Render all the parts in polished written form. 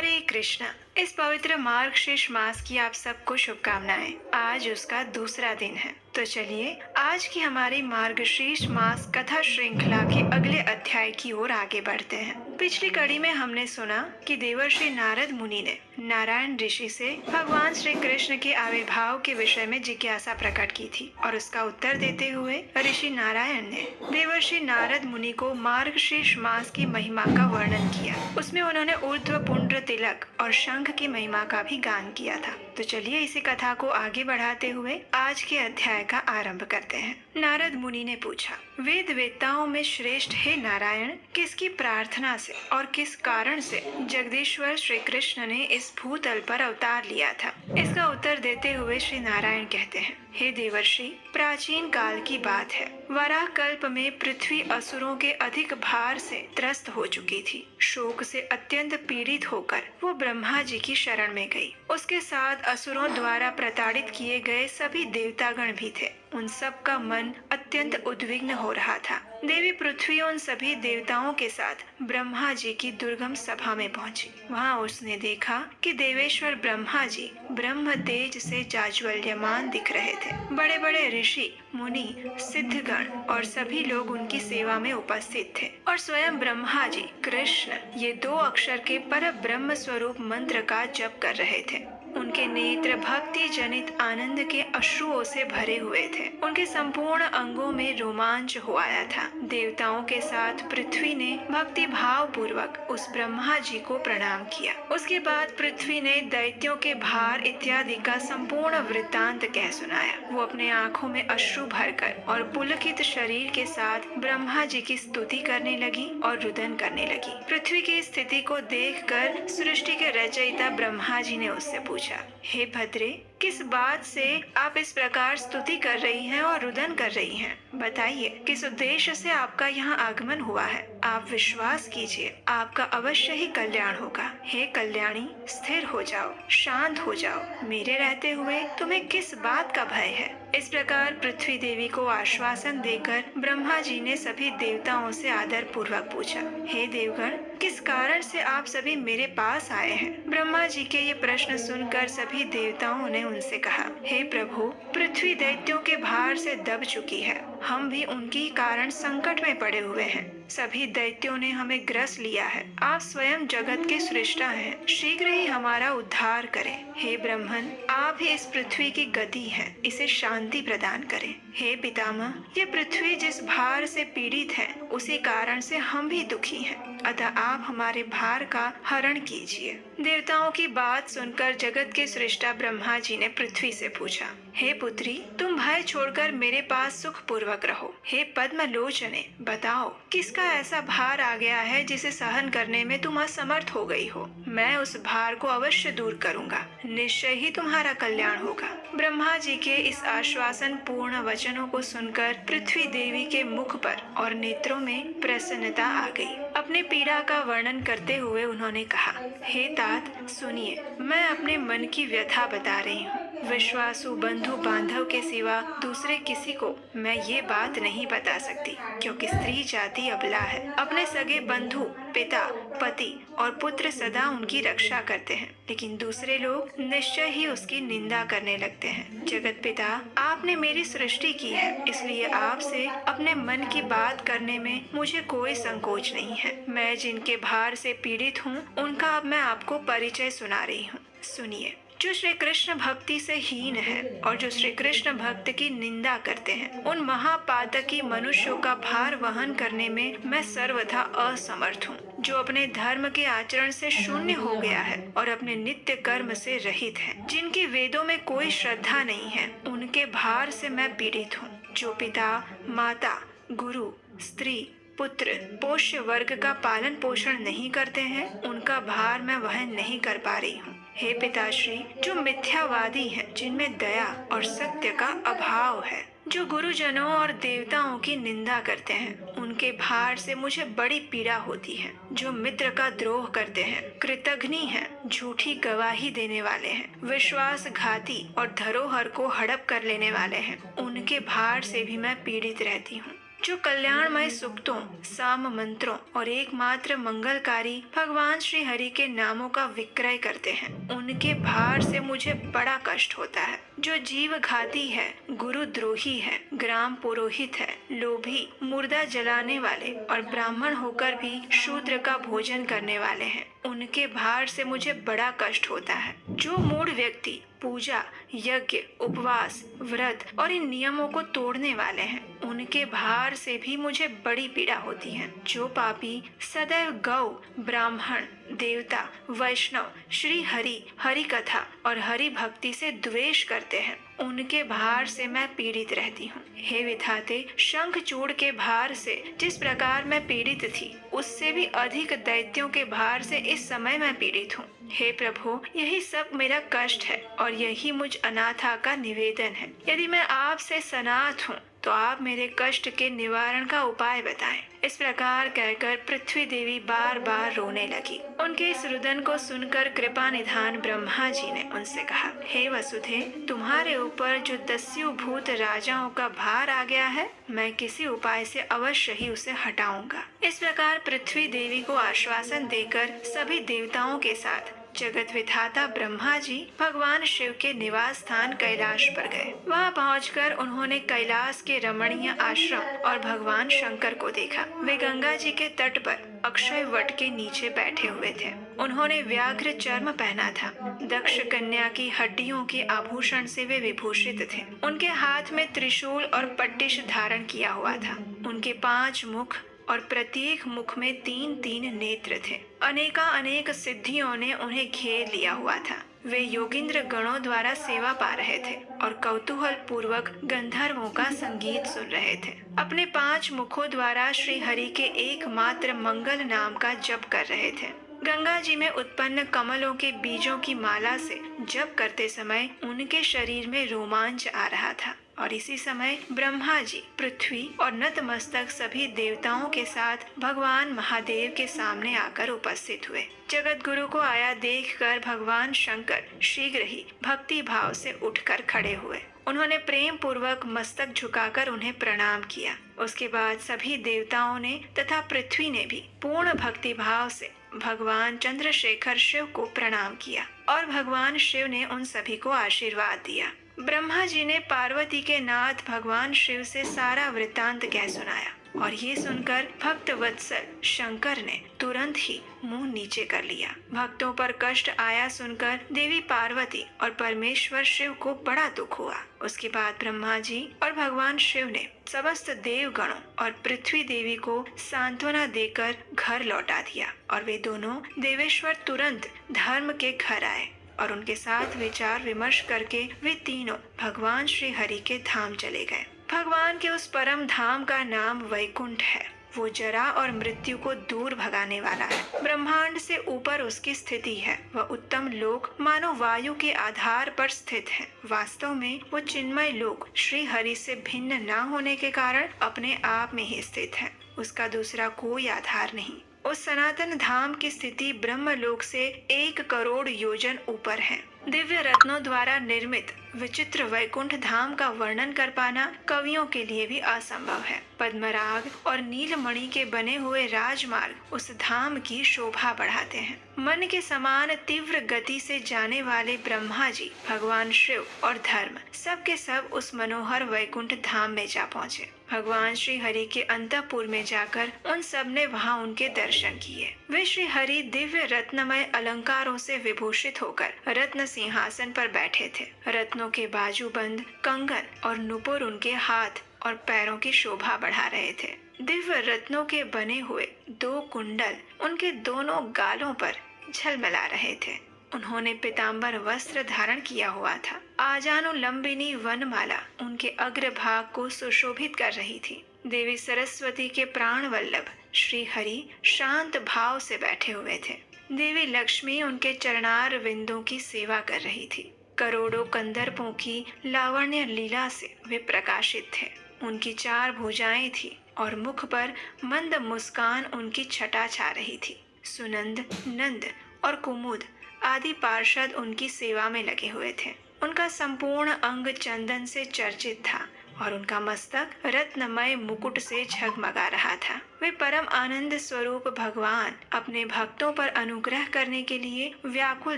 हरे कृष्णा। इस पवित्र मार्गशीर्ष मास की आप सबको शुभकामनाएं। आज उसका दूसरा दिन है, तो चलिए आज की हमारी मार्गशीर्ष मास कथा श्रृंखला के अगले अध्याय की ओर आगे बढ़ते हैं। पिछली कड़ी में हमने सुना कि देवर्षि नारद मुनि ने नारायण ऋषि से भगवान श्री कृष्ण के आविर्भाव के विषय में जिज्ञासा प्रकट की थी और उसका उत्तर देते हुए ऋषि नारायण ने देवर्षि नारद मुनि को मार्गशीर्ष मास की महिमा का वर्णन किया। उसमें उन्होंने ऊर्ध्व पुंड्र तिलक और शंख की महिमा का भी गान किया था। तो चलिए इसी कथा को आगे बढ़ाते हुए आज के अध्याय का आरंभ करते हैं। नारद मुनि ने पूछा, वेद वेत्ताओं में श्रेष्ठ हे नारायण, किसकी प्रार्थना से और किस कारण से जगदीश्वर श्री कृष्ण ने इस भूतल पर अवतार लिया था? इसका उत्तर देते हुए श्री नारायण कहते हैं, हे देवर्षि, प्राचीन काल की बात है। वराह कल्प में पृथ्वी असुरों के अधिक भार से त्रस्त हो चुकी थी। शोक से अत्यंत पीड़ित होकर वो ब्रह्मा जी की शरण में गई। उसके साथ असुरों द्वारा प्रताड़ित किए गए सभी देवतागण भी थे। उन सब का मन अत्यंत उद्विग्न हो रहा था। देवी पृथ्वी उन सभी देवताओं के साथ ब्रह्मा जी की दुर्गम सभा में पहुंची। वहां उसने देखा कि देवेश्वर ब्रह्मा जी ब्रह्म तेज से जाज्वल्यमान दिख रहे थे। बड़े बड़े ऋषि, मुनि, सिद्धगण और सभी लोग उनकी सेवा में उपस्थित थे और स्वयं ब्रह्मा जी कृष्ण ये 2 अक्षर के पर ब्रह्म स्वरूप मंत्र का जप कर रहे थे। उनके नेत्र भक्ति जनित आनंद के अश्रुओं से भरे हुए थे। उनके संपूर्ण अंगों में रोमांच हो आया था। देवताओं के साथ पृथ्वी ने भक्ति भाव पूर्वक उस ब्रह्मा जी को प्रणाम किया। उसके बाद पृथ्वी ने दैत्यों के भार इत्यादि का संपूर्ण वृत्तांत कह सुनाया। वो अपने आंखों में अश्रु भरकर और पुलकित शरीर के साथ ब्रह्मा जी की स्तुति करने लगी और रुदन करने लगी। पृथ्वी की स्थिति को देखकर सृष्टि के रचयिता ब्रह्मा जी ने उससे पूछा, हे भद्रे, किस बात से आप इस प्रकार स्तुति कर रही हैं और रुदन कर रही हैं? बताइए, किस उद्देश्य से आपका यहाँ आगमन हुआ है? आप विश्वास कीजिए, आपका अवश्य ही कल्याण होगा। हे कल्याणी, स्थिर हो जाओ, शांत हो जाओ। मेरे रहते हुए तुम्हें किस बात का भय है? इस प्रकार पृथ्वी देवी को आश्वासन देकर ब्रह्मा जी ने सभी देवताओं से आदर पूर्वक पूछा, हे देवगण, किस कारण से आप सभी मेरे पास आए हैं? ब्रह्मा जी के ये प्रश्न सुनकर सभी देवताओं ने उनसे कहा, हे प्रभु, पृथ्वी दैत्यों के भार से दब चुकी है। हम भी उनकी कारण संकट में पड़े हुए हैं। सभी दैत्यों ने हमें ग्रस लिया है। आप स्वयं जगत के सृष्टा हैं, शीघ्र ही हमारा उद्धार करें। हे ब्रह्मन, आप ही इस पृथ्वी की गति हैं, इसे शांति प्रदान करें। हे पितामह, ये पृथ्वी जिस भार से पीड़ित है, उसी कारण से हम भी दुखी हैं। अतः आप हमारे भार का हरण कीजिए। देवताओं की बात सुनकर जगत के सृष्टा ब्रह्मा जी ने पृथ्वी से पूछा, हे पुत्री, तुम भय छोड़कर मेरे पास सुख पूर्वक रहो। हे पद्म लोचने, बताओ, किसका ऐसा भार आ गया है जिसे सहन करने में तुम असमर्थ हो गई हो? मैं उस भार को अवश्य दूर करूंगा। निश्चय ही तुम्हारा कल्याण होगा। ब्रह्मा जी के इस आश्वासन पूर्ण वचनों को सुनकर पृथ्वी देवी के मुख पर और नेत्रों में प्रसन्नता आ गई। अपने पीड़ा का वर्णन करते हुए उन्होंने कहा, हे तात, सुनिए, मैं अपने मन की व्यथा बता रही हूँ। विश्वासु बंधु बांधव के सिवा दूसरे किसी को मैं ये बात नहीं बता सकती, क्योंकि स्त्री जाति अबला है। अपने सगे बंधु, पिता, पति और पुत्र सदा उनकी रक्षा करते हैं, लेकिन दूसरे लोग निश्चय ही उसकी निंदा करने लगते हैं। जगत पिता, आपने मेरी सृष्टि की है, इसलिए आपसे अपने मन की बात करने में मुझे कोई संकोच नहीं है। मैं जिनके भार से पीड़ित हूँ, उनका अब मैं आपको परिचय सुना रही हूँ। सुनिए। जो श्री कृष्ण भक्ति से हीन है और जो श्री कृष्ण भक्त की निंदा करते हैं, उन महापातकी मनुष्यों का भार वहन करने में मैं सर्वथा असमर्थ हूँ। जो अपने धर्म के आचरण से शून्य हो गया है और अपने नित्य कर्म से रहित है, जिनकी वेदों में कोई श्रद्धा नहीं है, उनके भार से मैं पीड़ित हूँ। जो पिता, माता, गुरु, स्त्री, पुत्र, पोष्य वर्ग का पालन पोषण नहीं करते हैं, उनका भार मैं वहन नहीं कर पा रही हूँ। हे पिताश्री, जो मिथ्यावादी हैं, जिनमें दया और सत्य का अभाव है, जो गुरुजनों और देवताओं की निंदा करते हैं, उनके भार से मुझे बड़ी पीड़ा होती है। जो मित्र का द्रोह करते हैं, कृतघ्नी हैं, झूठी गवाही देने वाले हैं, विश्वासघाती और धरोहर को हड़प कर लेने वाले हैं, उनके भार से भी मैं पीड़ित रहती हूँ। जो कल्याणमय सूक्तों, साम मंत्रों और एकमात्र मंगलकारी भगवान श्री हरि के नामों का विक्रय करते हैं, उनके भार से मुझे बड़ा कष्ट होता है। जो जीव घाती है, गुरुद्रोही है, ग्राम पुरोहित है, लोभी, मुर्दा जलाने वाले और ब्राह्मण होकर भी शूद्र का भोजन करने वाले हैं, उनके भार से मुझे बड़ा कष्ट होता है। जो मूढ़ व्यक्ति पूजा, यज्ञ, उपवास, व्रत और इन नियमों को तोड़ने वाले हैं, उनके भार से भी मुझे बड़ी पीड़ा होती है। जो पापी सदैव गौ, ब्राह्मण, देवता, वैष्णव, श्री हरि, हरि कथा और हरि भक्ति से द्वेष करते हैं, उनके भार से मैं पीड़ित रहती हूँ। हे विधाते, शंखचूड़ के भार से जिस प्रकार मैं पीड़ित थी, उससे भी अधिक दैत्यों के भार से इस समय मैं पीड़ित हूँ। हे प्रभु, यही सब मेरा कष्ट है और यही मुझ अनाथा का निवेदन है। यदि मैं आपसे सनाथ हूँ तो आप मेरे कष्ट के निवारण का उपाय बताएं। इस प्रकार कहकर पृथ्वी देवी बार बार रोने लगी। उनके इस रुदन को सुनकर कृपा निधान ब्रह्मा जी ने उनसे कहा, हे वसुधे, तुम्हारे ऊपर जो दस्यु भूत राजाओं का भार आ गया है, मैं किसी उपाय से अवश्य ही उसे हटाऊंगा। इस प्रकार पृथ्वी देवी को आश्वासन देकर सभी देवताओं के साथ जगत विधाता ब्रह्मा जी भगवान शिव के निवास स्थान कैलाश पर गए। वहां पहुंचकर उन्होंने कैलाश के रमणीय आश्रम और भगवान शंकर को देखा। वे गंगा जी के तट पर अक्षय वट के नीचे बैठे हुए थे। उन्होंने व्याघ्र चर्म पहना था। दक्ष कन्या की हड्डियों के आभूषण से वे विभूषित थे। उनके हाथ में त्रिशूल और पट्टिश धारण किया हुआ था। उनके 5 मुख और प्रत्येक मुख में 3-3 नेत्र थे। अनेक सिद्धियों ने उन्हें घेर लिया हुआ था। वे योगिंद्र गणों द्वारा सेवा पा रहे थे और कौतूहल पूर्वक गंधर्वों का संगीत सुन रहे थे। अपने 5 मुखों द्वारा श्री हरि के एकमात्र मंगल नाम का जप कर रहे थे। गंगा जी में उत्पन्न कमलों के बीजों की माला से जप करते समय उनके शरीर में रोमांच आ रहा था। और इसी समय ब्रह्मा जी, पृथ्वी और नतमस्तक सभी देवताओं के साथ भगवान महादेव के सामने आकर उपस्थित हुए। जगत गुरु को आया देखकर भगवान शंकर शीघ्र ही भक्ति भाव से उठकर खड़े हुए। उन्होंने प्रेम पूर्वक मस्तक झुकाकर उन्हें प्रणाम किया। उसके बाद सभी देवताओं ने तथा पृथ्वी ने भी पूर्ण भक्ति भाव से भगवान चंद्रशेखर शिव को प्रणाम किया और भगवान शिव ने उन सभी को आशीर्वाद दिया। ब्रह्मा जी ने पार्वती के नाथ भगवान शिव से सारा वृत्तांत कह सुनाया और ये सुनकर भक्त वत्सल शंकर ने तुरंत ही मुंह नीचे कर लिया। भक्तों पर कष्ट आया सुनकर देवी पार्वती और परमेश्वर शिव को बड़ा दुख हुआ। उसके बाद ब्रह्मा जी और भगवान शिव ने समस्त देवगणों और पृथ्वी देवी को सांत्वना देकर घर लौटा दिया और वे दोनों देवेश्वर तुरंत धर्म के घर आए और उनके साथ विचार विमर्श करके वे तीनों भगवान श्री हरि के धाम चले गए। भगवान के उस परम धाम का नाम वैकुंठ है। वो जरा और मृत्यु को दूर भगाने वाला है। ब्रह्मांड से ऊपर उसकी स्थिति है। वह उत्तम लोक मानो वायु के आधार पर स्थित है। वास्तव में वो चिन्मय लोक श्री हरि से भिन्न न होने के कारण अपने आप में ही स्थित है। उसका दूसरा कोई आधार नहीं। उस सनातन धाम की स्थिति ब्रह्मलोक से 1 करोड़ योजन ऊपर है। दिव्य रत्नों द्वारा निर्मित विचित्र वैकुंठ धाम का वर्णन कर पाना कवियों के लिए भी असंभव है। पद्मराग और नीलमणि के बने हुए राजमार्ग उस धाम की शोभा बढ़ाते हैं। मन के समान तीव्र गति से जाने वाले ब्रह्मा जी, भगवान शिव और धर्म सब के सब उस मनोहर वैकुंठ धाम में जा पहुँचे। भगवान श्री हरि के अंतःपुर में जाकर उन सब ने वहाँ उनके दर्शन किए। वे श्री हरि दिव्य रत्नमय अलंकारों से विभूषित होकर रत्न सिंहासन पर बैठे थे। रत्नों के बाजूबंद, कंगन और नुपुर उनके हाथ और पैरों की शोभा बढ़ा रहे थे। दिव्य रत्नों के बने हुए 2 कुंडल उनके दोनों गालों पर झलमला रहे थे। उन्होंने पीताम्बर वस्त्र धारण किया हुआ था। आजानुलंबिनी वनमाला उनके अग्रभाग को सुशोभित कर रही थी। देवी सरस्वती के प्राण वल्लभ श्री हरि शांत भाव से बैठे हुए थे। देवी लक्ष्मी उनके चरणार विंदों की सेवा कर रही थी। करोड़ों कंदर्पों की लावण्य लीला से वे प्रकाशित थे। उनकी 4 भुजाएं थी और मुख पर मंद मुस्कान उनकी छटा छा रही थी। सुनंद, नंद और कुमुद आदि पार्षद उनकी सेवा में लगे हुए थे। उनका संपूर्ण अंग चंदन से चर्चित था और उनका मस्तक रत्नमय मुकुट से झगमगा रहा था। वे परम आनंद स्वरूप भगवान अपने भक्तों पर अनुग्रह करने के लिए व्याकुल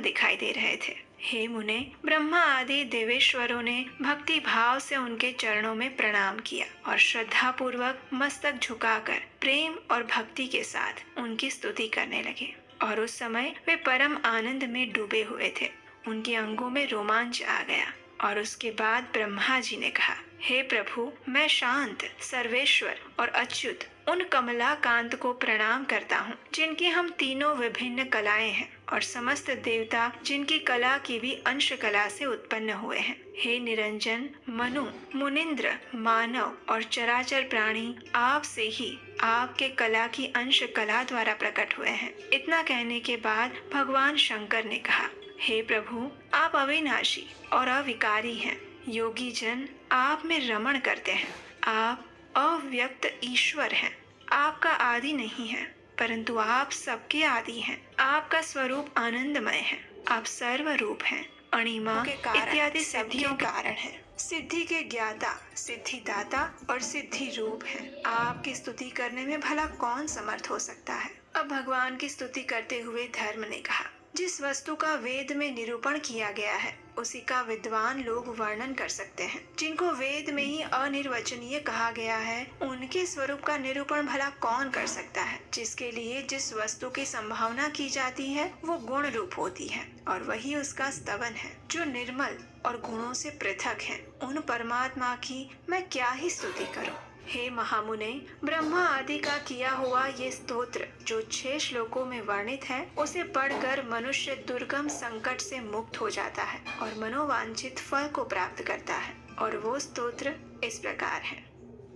दिखाई दे रहे थे। हे मुने, ब्रह्मा आदि देवेश्वरों ने भक्ति भाव से उनके चरणों में प्रणाम किया और श्रद्धा पूर्वक मस्तक झुकाकर प्रेम और भक्ति के साथ उनकी स्तुति करने लगे। और उस समय वे परम आनंद में डूबे हुए थे। उनके अंगों में रोमांच आ गया। और उसके बाद ब्रह्मा जी ने कहा, हे प्रभु, मैं शांत, सर्वेश्वर और अच्युत उन कमलाकांत को प्रणाम करता हूँ जिनकी हम तीनों विभिन्न कलाएं हैं और समस्त देवता जिनकी कला की भी अंश कला से उत्पन्न हुए हैं। हे निरंजन, मनु, मुनिंद्र, मानव और चराचर प्राणी आप से ही आपके कला की अंश कला द्वारा प्रकट हुए हैं। इतना कहने के बाद भगवान शंकर ने कहा, हे प्रभु, आप अविनाशी और अविकारी हैं। योगी जन आप में रमण करते हैं। आप अव्यक्त ईश्वर हैं। आपका आदि नहीं है, परंतु आप सबके आदि हैं। आपका स्वरूप आनंदमय है। आप सर्वरूप हैं, अणिमा इत्यादि सिद्धियों के कारण हैं। सिद्धि के ज्ञाता, सिद्धिदाता और सिद्धि रूप हैं। आपकी स्तुति करने में भला कौन समर्थ हो सकता है। अब भगवान की स्तुति करते हुए धर्म ने कहा, जिस वस्तु का वेद में निरूपण किया गया है उसी का विद्वान लोग वर्णन कर सकते हैं। जिनको वेद में ही अनिर्वचनीय कहा गया है उनके स्वरूप का निरूपण भला कौन कर सकता है। जिसके लिए जिस वस्तु की संभावना की जाती है वो गुण रूप होती है और वही उसका स्तवन है जो निर्मल और गुणों से पृथक है। उन परमात्मा की मैं क्या ही स्तुति करूं। हे महामुने, ब्रह्मा आदि का किया हुआ ये स्तोत्र जो 6 श्लोकों में वर्णित है उसे पढ़कर मनुष्य दुर्गम संकट से मुक्त हो जाता है और मनोवांछित फल को प्राप्त करता है। और वो स्तोत्र इस प्रकार है।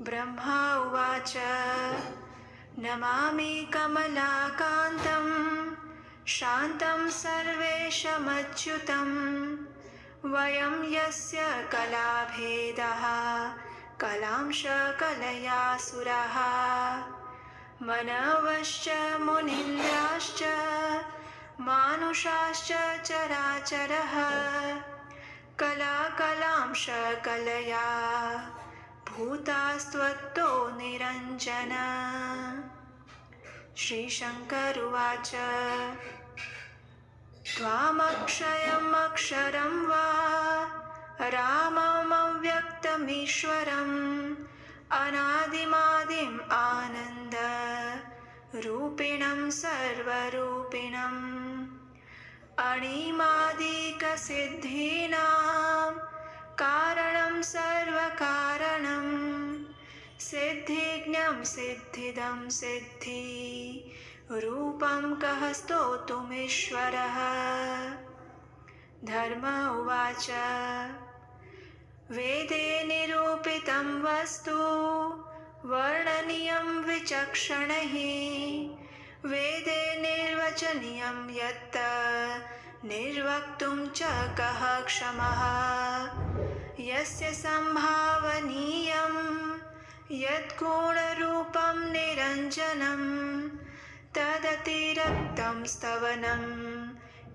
ब्रह्मा उवाच नमामि कमलाकांतं शांतं सर्वेशमच्युतं वयं यस्य कलाभेदः कलांश कलया सुराः मनवश्च मुनीन्द्राश्च मानुषाश्च चराचरः कलाकलांश कलया भूतास्त्वत्तो निरञ्जन। श्रीशंकर उवाच त्वामक्षयम् अक्षरं वा राममव्यक्तमीश्वरम् अनादिमादिम् आनन्द रूपिणं सर्वरूपिणम् अणिमादिकसिद्धीनां कारणं सर्वकारणं सिद्धिज्ञं सिद्धिदं सिद्धि रूपं कः स्तोतुमीश्वरः। धर्म उवाच वेदे निरूपितं वस्तु वर्णनीयं विचक्षणैः वेदे निर्वचनीयं यत् निर्वक्तुं च कः क्षमः यस्य संभावनीयं यद्गुणरूपं निरञ्जनं तदतिरक्तं स्तवनं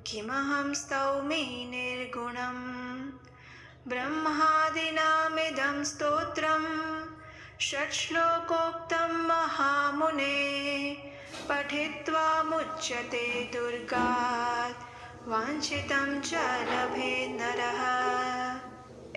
किमहं स्तौमि निर्गुणम्। ब्रह्मादिनामिदं स्तोत्रं षट्श्लोकोक्तं महामुने पठित्वा मुच्यते दुर्गात् वाञ्छितं च लभेत् नरः।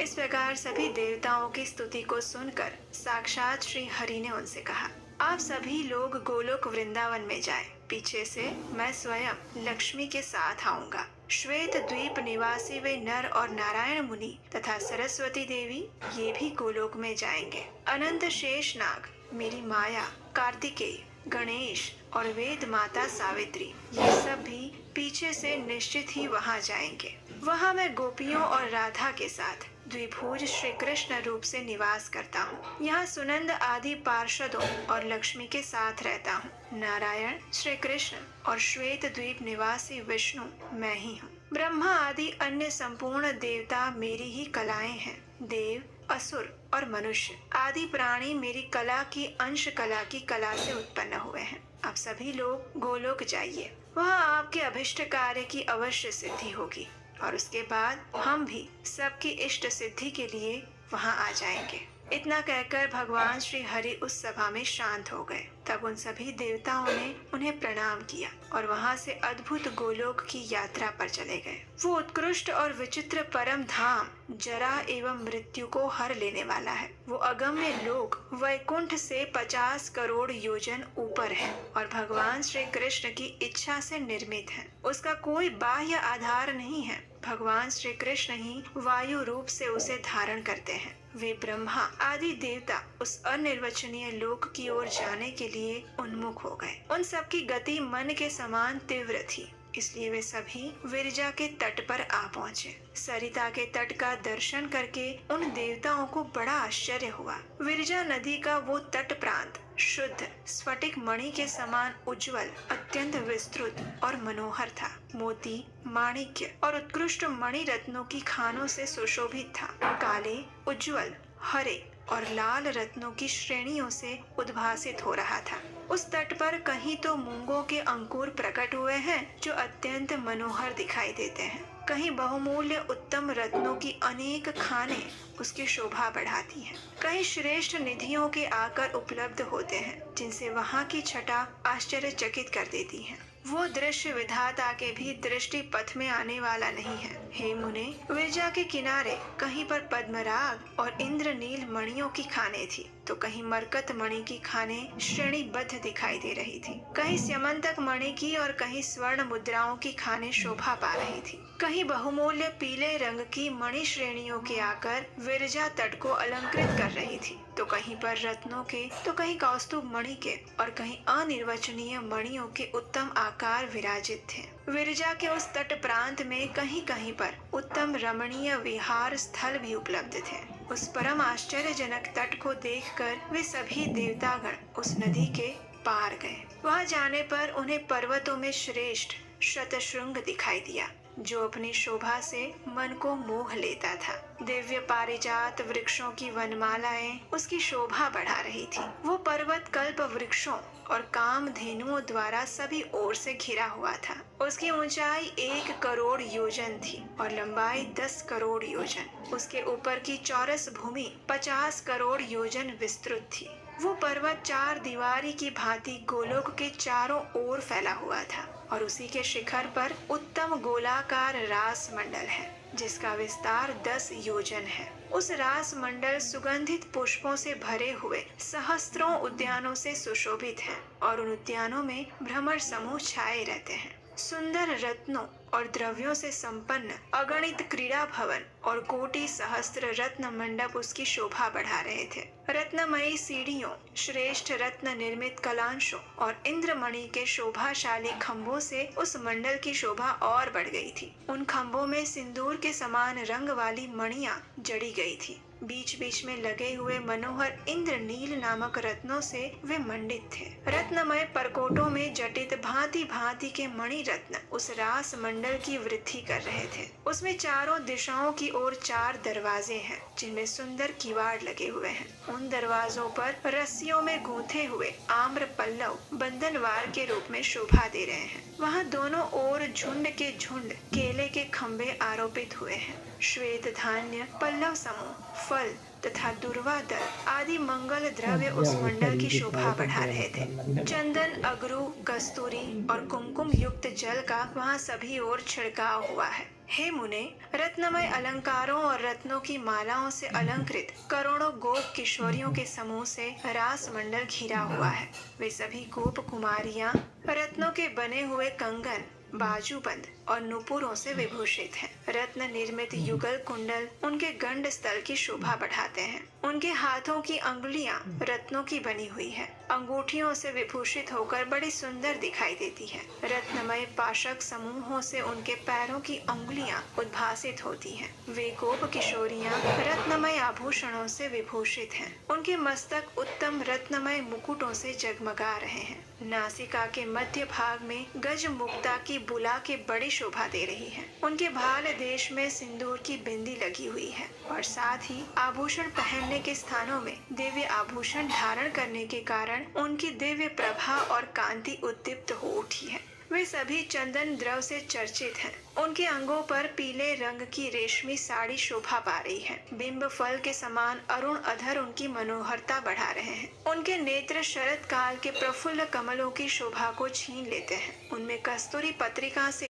इस प्रकार सभी देवताओं की स्तुति को सुनकर साक्षात श्री हरि ने उनसे कहा, आप सभी लोग गोलोक वृंदावन में जाएं। पीछे से मैं स्वयं लक्ष्मी के साथ आऊंगा। श्वेत द्वीप निवासी वे नर और नारायण मुनि तथा सरस्वती देवी ये भी गोलोक में जाएंगे। अनंत शेष नाग, मेरी माया, कार्तिकेय, गणेश और वेद माता सावित्री ये सब भी पीछे से निश्चित ही वहाँ जाएंगे। वहाँ मैं गोपियों और राधा के साथ द्विभुज श्री कृष्ण रूप से निवास करता हूँ। यहाँ सुनंद आदि पार्षदों और लक्ष्मी के साथ रहता हूँ। नारायण, श्री कृष्ण और श्वेत द्वीप निवासी विष्णु मैं ही हूँ। ब्रह्मा आदि अन्य संपूर्ण देवता मेरी ही कलाएं हैं। देव, असुर और मनुष्य आदि प्राणी मेरी कला की अंश कला की कला से उत्पन्न हुए हैं। आप सभी लोग गोलोक जाइए, वहाँ आपके अभिष्ट कार्य की अवश्य सिद्धि होगी और उसके बाद हम भी सबकी इष्ट सिद्धि के लिए वहाँ आ जाएंगे। इतना कहकर भगवान श्री हरि उस सभा में शांत हो गए। तब उन सभी देवताओं ने उन्हें प्रणाम किया और वहां से अद्भुत गोलोक की यात्रा पर चले गए। वो उत्कृष्ट और विचित्र परम धाम जरा एवं मृत्यु को हर लेने वाला है। वो अगम्य लोक वैकुंठ से 50 करोड़ योजन ऊपर है और भगवान श्री कृष्ण की इच्छा से निर्मित है। उसका कोई बाह्य आधार नहीं है। भगवान श्री कृष्ण ही वायु रूप से उसे धारण करते हैं। वे ब्रह्मा आदि देवता उस अनिर्वचनीय लोक की ओर जाने के लिए उन्मुख हो गए। उन सबकी गति मन के समान तीव्र थी, इसलिए वे सभी विरजा के तट पर आ पहुँचे। सरिता के तट का दर्शन करके उन देवताओं को बड़ा आश्चर्य हुआ। विरजा नदी का वो तट प्रांत शुद्ध स्फटिक मणि के समान उज्जवल, अत्यंत विस्तृत और मनोहर था। मोती, माणिक्य और उत्कृष्ट मणि रत्नों की खानों से सुशोभित था। काले, उज्जवल, हरे और लाल रत्नों की श्रेणियों से उद्भासित हो रहा था। उस तट पर कहीं तो मूंगों के अंकुर प्रकट हुए हैं जो अत्यंत मनोहर दिखाई देते हैं। कहीं बहुमूल्य उत्तम रत्नों की अनेक खानें उसकी शोभा बढ़ाती हैं। कहीं श्रेष्ठ निधियों के आकर उपलब्ध होते हैं जिनसे वहाँ की छटा आश्चर्यचकित कर देती है। वो दृश्य विधाता के भी दृष्टि पथ में आने वाला नहीं है। हे मुने, विरजा के किनारे कहीं पर पद्मराग और इंद्रनील मणियों की खानें थी, तो कहीं मरकत मणि की खानें श्रेणीबद्ध दिखाई दे रही थी। कहीं स्यमंतक मणि की और कहीं स्वर्ण मुद्राओं की खानें शोभा पा रही थी। कहीं बहुमूल्य पीले रंग की मणि श्रेणियों के आकर विरजा तट को अलंकृत कर रही थी, तो कहीं पर रत्नों के, तो कहीं कौस्तुभ मणि के और कहीं अनिर्वचनीय मणियों के उत्तम आकार विराजित थे। विरजा के उस तट प्रांत में कहीं कहीं पर उत्तम रमणीय विहार स्थल भी उपलब्ध थे। उस परम आश्चर्यजनक तट को देखकर वे सभी देवतागण उस नदी के पार गए। वहां जाने पर उन्हें पर्वतों में श्रेष्ठ शतशृंग दिखाई दिया, जो अपनी शोभा से मन को मोह लेता था। दिव्य पारिजात वृक्षों की वनमालाएं उसकी शोभा बढ़ा रही थी। वो पर्वत कल्प वृक्षों और कामधेनुओं द्वारा सभी ओर से घिरा हुआ था। उसकी ऊंचाई 1 करोड़ योजन थी और लंबाई 10 करोड़ योजन। उसके ऊपर की चौरस भूमि 50 करोड़ योजन विस्तृत थी। वो पर्वत 4 दीवारी की भांति गोलोक के चारों ओर फैला हुआ था और उसी के शिखर पर उत्तम गोलाकार रास मंडल है, जिसका विस्तार 10 योजन है। उस रास मंडल सुगंधित पुष्पों से भरे हुए सहस्त्रों उद्यानों से सुशोभित है और उन उद्यानों में भ्रमर समूह छाए रहते हैं। सुंदर रत्नों और द्रव्यों से संपन्न अगणित क्रीड़ा भवन और कोटि सहस्त्र रत्न मंडप उसकी शोभा बढ़ा रहे थे। रत्नमयी सीढ़ियों, श्रेष्ठ रत्न निर्मित कलांशों और इंद्रमणि के शोभाशाली खंभों से उस मंडल की शोभा और बढ़ गई थी। उन खंभों में सिंदूर के समान रंग वाली मणियां जड़ी गई थी। बीच बीच में लगे हुए मनोहर इंद्रनील नामक रत्नों से वे मंडित थे। रत्नमय परकोटों में जटित भांति भांति के मणि रत्न उस रास मंडल की वृद्धि कर रहे थे। उसमें चारों दिशाओं की ओर 4 दरवाजे हैं, जिनमें सुंदर किवाड़ लगे हुए हैं। उन दरवाजों पर रस्सियों में गूंथे हुए आम्र पल्लव बंधनवार के रूप में शोभा दे रहे हैं। वहाँ दोनों ओर झुंड के झुंड केले के खंभे आरोपित हुए हैं। श्वेत धान्य, पल्लव समूह, फल तथा दुर्वा दल आदि मंगल द्रव्य उस मंडल की शोभा बढ़ा रहे थे। चंदन, अगरू, कस्तूरी और कुमकुम युक्त जल का वहाँ सभी ओर छिड़काव हुआ है। हे मुने, रत्नमय अलंकारों और रत्नों की मालाओं से अलंकृत करोड़ों गोप किशोरियों के समूह से रास मंडल घिरा हुआ है। वे सभी गोप कुमारियां रत्नों के बने हुए कंगन, बाजूबंद और नुपुरों से विभूषित हैं। रत्न निर्मित युगल कुंडल उनके गंड स्थल की शोभा बढ़ाते हैं। उनके हाथों की अंगुलियां रत्नों की बनी हुई है। अंगूठियों से विभूषित होकर बड़ी सुंदर दिखाई देती है। रत्नमय पाशक समूहों से उनके पैरों की अंगुलियां उद्भासित होती हैं। वे गोप किशोरियां रत्नमय आभूषणों से विभूषित हैं। उनके मस्तक उत्तम रत्नमय मुकुटों से जगमगा रहे हैं। नासिका के मध्य भाग में गज मुक्ता की बुला के बड़ी शोभा दे रही है। उनके भाल देश में सिंदूर की बिंदी लगी हुई है और साथ ही आभूषण पहनने के स्थानों में दिव्य आभूषण धारण करने के कारण उनकी दिव्य प्रभा और कांति उद्दीप्त हो उठी है। वे सभी चंदन द्रव से चर्चित हैं। उनके अंगों पर पीले रंग की रेशमी साड़ी शोभा पा रही है। बिंब फल के समान अरुण अधर उनकी मनोहरता बढ़ा रहे हैं। उनके नेत्र शरद काल के प्रफुल्ल कमलों की शोभा को छीन लेते हैं। उनमें कस्तूरी पत्रिका से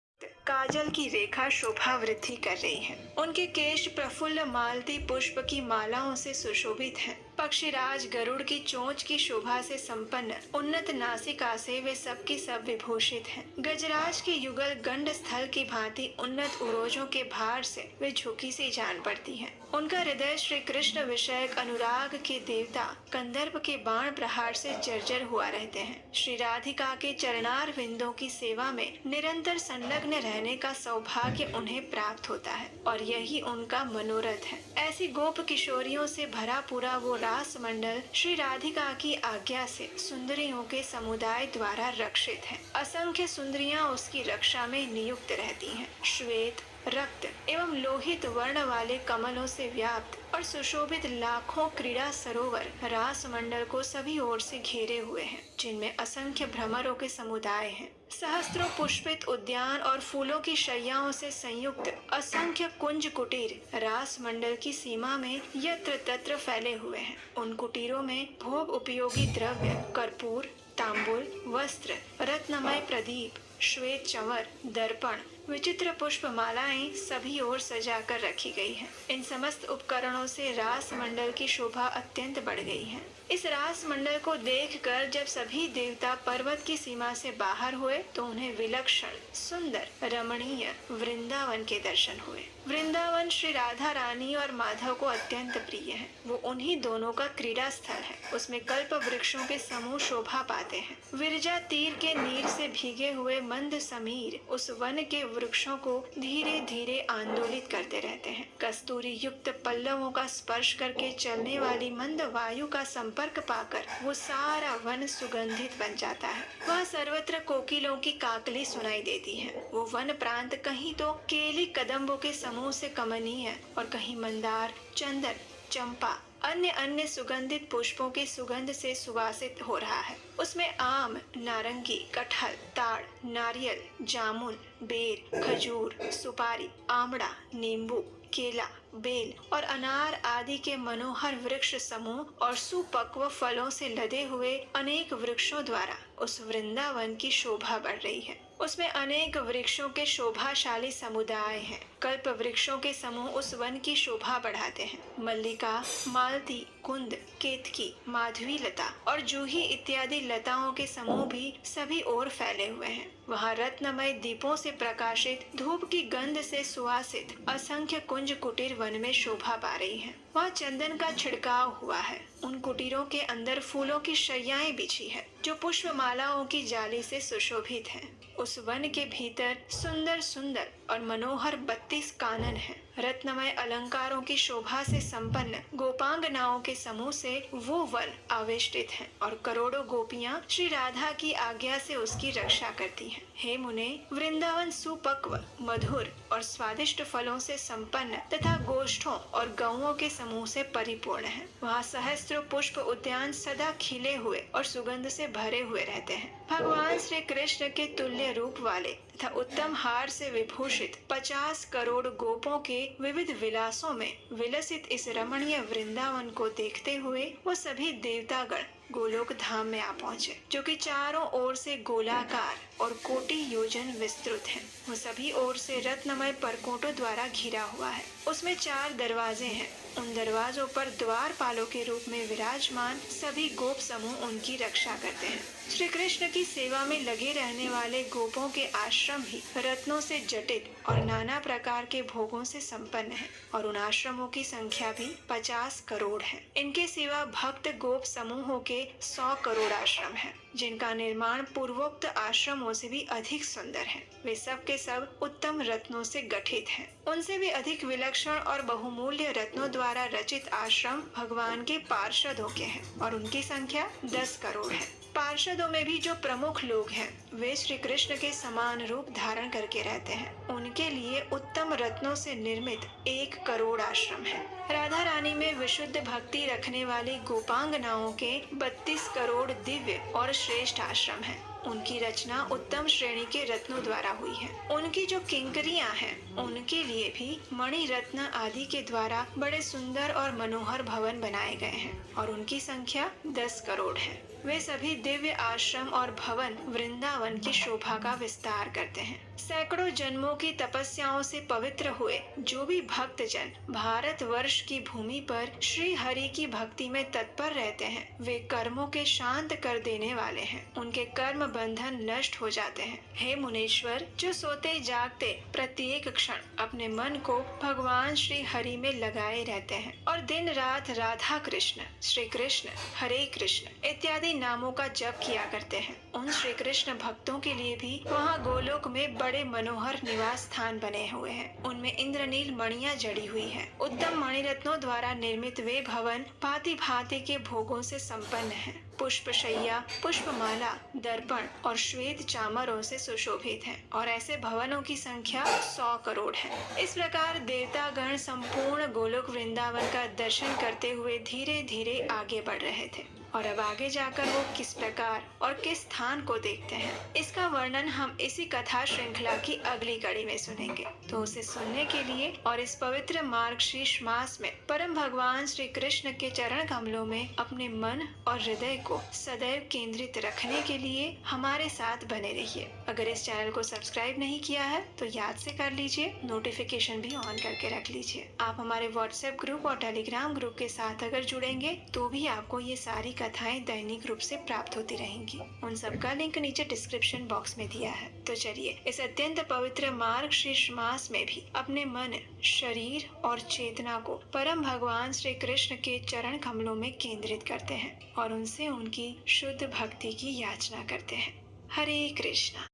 काजल की रेखा शोभा वृद्धि कर रही है। उनके केश प्रफुल्ल मालती पुष्प की मालाओं से सुशोभित हैं। पक्षीराज गरुड़ की चोंच की शोभा से संपन्न उन्नत नासिका से वे सबकी सब विभूषित हैं। गजराज के युगल गंड स्थल की भांति उन्नत उरोजों के भार से वे झुकी सी जान पड़ती हैं। उनका हृदय श्री कृष्ण विषयक अनुराग के देवता कंदर्प के बाण प्रहार से जर्जर हुआ रहते हैं। श्री राधिका के चरणार विंदों की सेवा में निरंतर संलग्न रहने का सौभाग्य उन्हें प्राप्त होता है और यही उनका मनोरथ है। ऐसी गोप किशोरियों से भरा पूरा वो रास मंडल श्री राधिका की आज्ञा से सुंदरियों के समुदाय द्वारा रक्षित है। असंख्य सुंदरियां उसकी रक्षा में नियुक्त रहती हैं। श्वेत, रक्त एवं लोहित वर्ण वाले कमलों से व्याप्त और सुशोभित लाखों क्रीड़ा सरोवर रास मंडल को सभी ओर से घेरे हुए हैं, जिनमें असंख्य भ्रमरों के समुदाय हैं। सहस्त्रों पुष्पित उद्यान और फूलों की शैयाओं से संयुक्त असंख्य कुंज कुटीर रास मंडल की सीमा में यत्र तत्र फैले हुए हैं। उन कुटीरों में भोग उपयोगी द्रव्य, कर्पूर, तांबुल, वस्त्र, रत्नमय प्रदीप, श्वेत चंवर, दर्पण, विचित्र पुष्प मालाएं सभी ओर सजा कर रखी गई हैं। इन समस्त उपकरणों से रास मंडल की शोभा अत्यंत बढ़ गई है। इस रास मंडल को देखकर जब सभी देवता पर्वत की सीमा से बाहर हुए तो उन्हें विलक्षण, सुंदर, रमणीय वृंदावन के दर्शन हुए। वृंदावन श्री राधा रानी और माधव को अत्यंत प्रिय है। वो उन्हीं दोनों का क्रीड़ा स्थल है। उसमें कल्प वृक्षों के समूह शोभा पाते हैं। विरजा तीर के नीर से भीगे हुए मंद समीर उस वन के वृक्षों को धीरे धीरे आंदोलित करते रहते हैं। कस्तूरी युक्त पल्लवों का स्पर्श करके चलने वाली मंद वायु का संपर्क पाकर वो सारा वन सुगंधित बन जाता है। वह सर्वत्र कोकिलों की काकली सुनाई देती है। वो वन प्रांत कहीं तो केली कदम्बों के समूह से कमनीय और कहीं मंदार, चंदन, चंपा, अन्य अन्य सुगंधित पुष्पों की सुगंध से सुवासित हो रहा है। उसमें आम, नारंगी, कटहल, ताड़, नारियल, जामुन, बेर, खजूर, सुपारी, आमड़ा, नींबू, केला, बेल और अनार आदि के मनोहर वृक्ष समूह और सुपक्व फलों से लदे हुए अनेक वृक्षों द्वारा उस वृंदावन की शोभा बढ़ रही है। उसमें अनेक वृक्षों के शोभाशाली समुदाय हैं। कल्प वृक्षों के समूह उस वन की शोभा बढ़ाते हैं। मल्लिका, मालती, कुंद, केतकी, माधवी लता और जूही इत्यादि लताओं के समूह भी सभी ओर फैले हुए हैं। वहाँ रत्नमय दीपों से प्रकाशित, धूप की गंध से सुवासित असंख्य कुंज कुटीर वन में शोभा पा रही हैं। वहाँ चंदन का छिड़काव हुआ है। उन कुटीरों के अंदर फूलों की शैयाएं बिछी है जो पुष्प मालाओं की जाली से सुशोभित है। उस वन के भीतर सुंदर सुंदर और मनोहर 32 कानन हैं। रत्नमय अलंकारों की शोभा से संपन्न गोपांगनाओं के समूह से वो वन आवेष्टित है और करोड़ों गोपियां श्री राधा की आज्ञा से उसकी रक्षा करती हैं। हे मुने, वृंदावन सुपक्व, मधुर और स्वादिष्ट फलों से संपन्न तथा गोष्ठों और गौओं के समूह से परिपूर्ण है। वहाँ सहस्त्रों पुष्प उद्यान सदा खिले हुए और सुगंध से भरे हुए रहते हैं। भगवान श्री कृष्ण के तुल्य रूप वाले तथा उत्तम हार से विभूषित 50 करोड़ गोपों के विविध विलासों में विलसित इस रमणीय वृंदावन को देखते हुए वो सभी देवतागण गोलोक धाम में आ पहुँचे, जो कि चारों ओर से गोलाकार और कोटि योजन विस्तृत है। वो सभी ओर से रत्नमय परकोटों द्वारा घिरा हुआ है। उसमें 4 दरवाजे हैं। उन दरवाजों पर द्वारपालों के रूप में विराजमान सभी गोप समूह उनकी रक्षा करते हैं। श्री कृष्ण की सेवा में लगे रहने वाले गोपों के आश्रम भी रत्नों से जटित और नाना प्रकार के भोगों से संपन्न है और उन आश्रमों की संख्या भी 50 करोड़ है। इनके सिवा भक्त गोप समूहों के 100 करोड़ आश्रम है, जिनका निर्माण पूर्वोक्त आश्रमों से भी अधिक सुंदर है। वे सब के सब उत्तम रत्नों से गठित हैं। उनसे भी अधिक विलक्षण और बहुमूल्य रत्नों द्वारा रचित आश्रम भगवान के पार्षदों के हैं और उनकी संख्या 10 करोड़ है। पार्षदों में भी जो प्रमुख लोग हैं वे श्री कृष्ण के समान रूप धारण करके रहते हैं। उनके लिए उत्तम रत्नों से निर्मित 1 करोड़ आश्रम है। राधा रानी में विशुद्ध भक्ति रखने वाली गोपांगनाओं के 32 करोड़ दिव्य और श्रेष्ठ आश्रम हैं। उनकी रचना उत्तम श्रेणी के रत्नों द्वारा हुई है। उनकी जो किंकरियां हैं, उनके लिए भी मणि रत्न आदि के द्वारा बड़े सुंदर और मनोहर भवन बनाए गए हैं और उनकी संख्या 10 करोड़ है। वे सभी दिव्य आश्रम और भवन वृंदावन की शोभा का विस्तार करते हैं। सैकड़ों जन्मों की तपस्याओं से पवित्र हुए जो भी भक्त जन भारत वर्ष की भूमि पर श्री हरि की भक्ति में तत्पर रहते हैं, वे कर्मों के शांत कर देने वाले हैं। उनके कर्म बंधन नष्ट हो जाते हैं। हे मुनीश्वर, जो सोते जागते प्रत्येक क्षण अपने मन को भगवान श्री हरि में लगाए रहते हैं और दिन रात राधा कृष्ण, श्री कृष्ण, हरे कृष्ण इत्यादि नामों का जप किया करते हैं, उन श्री कृष्ण भक्तों के लिए भी वहाँ गोलोक में बड़े मनोहर निवास स्थान बने हुए हैं। उनमें इंद्रनील मणियां जड़ी हुई हैं। उत्तम मणिरत्नों द्वारा निर्मित वे भवन भांति भांति के भोगों से संपन्न हैं। पुष्पशैया, पुष्पमाला, दर्पण और श्वेत चामरों से सुशोभित हैं और ऐसे भवनों की संख्या 100 करोड़ है। इस प्रकार देवतागण संपूर्ण गोलोक वृंदावन का दर्शन करते हुए धीरे धीरे आगे बढ़ रहे थे और अब आगे जाकर वो किस प्रकार और किस स्थान को देखते हैं, इसका वर्णन हम इसी कथा श्रृंखला की अगली कड़ी में सुनेंगे। तो उसे सुनने के लिए और इस पवित्र मार्गशीर्ष मास में परम भगवान श्री कृष्ण के चरण कमलों में अपने मन और हृदय को सदैव केंद्रित रखने के लिए हमारे साथ बने रहिए। अगर इस चैनल को सब्सक्राइब नहीं किया है तो याद से कर लीजिए, नोटिफिकेशन भी ऑन करके रख लीजिए। आप हमारे व्हाट्सएप ग्रुप और टेलीग्राम ग्रुप के साथ अगर जुड़ेंगे तो भी आपको ये सारी कथाएं दैनिक रूप से प्राप्त होती रहेंगी। उन सब का लिंक नीचे डिस्क्रिप्शन बॉक्स में दिया है। तो चलिए इस अत्यंत पवित्र मार्गशीर्ष मास में भी अपने मन, शरीर और चेतना को परम भगवान श्री कृष्ण के चरण कमलों में केंद्रित करते हैं और उनसे उनकी शुद्ध भक्ति की याचना करते हैं। हरे कृष्णा।